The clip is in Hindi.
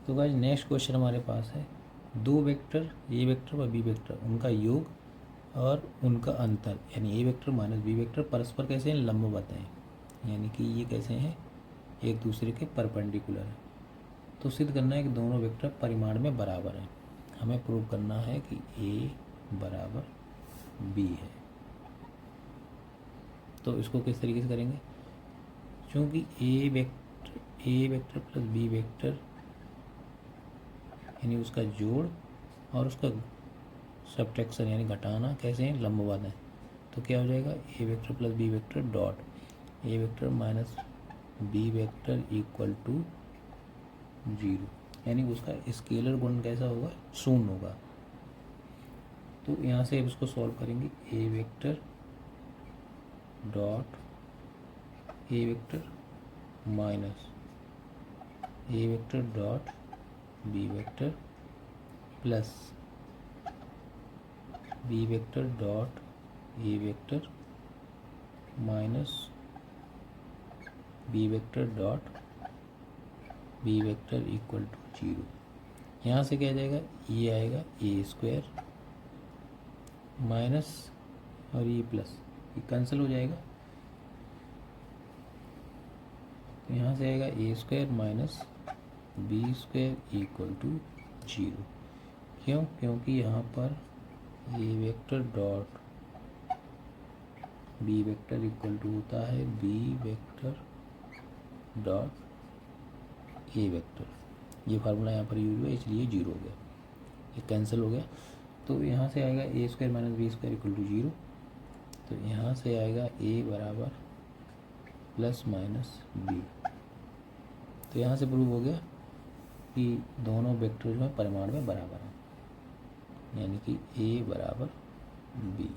तो गाइस नेक्स्ट क्वेश्चन हमारे पास है, दो वेक्टर ए वेक्टर व बी वेक्टर उनका योग और उनका अंतर यानी ए वेक्टर माइनस बी वेक्टर परस्पर कैसे हैं, लंबवत हैं, यानी कि ये कैसे हैं, एक दूसरे के परपेंडिकुलर हैं। तो सिद्ध करना है कि दोनों वेक्टर परिमाण में बराबर हैं। हमें प्रूव करना है कि ए बराबर बी है। तो इसको किस तरीके से करेंगे, क्योंकि ए वेक्टर प्लस बी वेक्टर यानी उसका जोड़ और उसका सब्ट्रैक्शन यानी घटाना कैसे हैं, लंबवत है। तो क्या हो जाएगा, A vector plus B vector dot A vector minus B vector equal to 0, यानी उसका स्केलर गुण कैसा होगा, शून्य होगा। तो यहाँ से अब इसको सॉल्व करेंगे, A vector dot A vector minus A vector dot B vector plus B vector dot A vector minus B vector dot B vector equal to 0। यहाँ से क्या जाएगा, ये आएगा ए स्क्वायर माइनस और ये प्लस, ये कैंसिल हो जाएगा। तो यहाँ से आएगा A square minus B square equal to 0। क्यों, क्योंकि यहाँ पर A vector dot B vector equal to होता है B vector dot A vector. ये फार्मूला यहाँ पर यूज हुआ इसलिए 0 हो गया, ये कैंसिल हो गया। तो यहाँ से आएगा A square minus B square equal to 0। तो यहाँ से आएगा ए बराबर प्लस माइनस बी। तो यहाँ से प्रूव हो गया कि दोनों वेक्टर जो है परिमाण में बराबर हैं, यानी कि ए बराबर बी।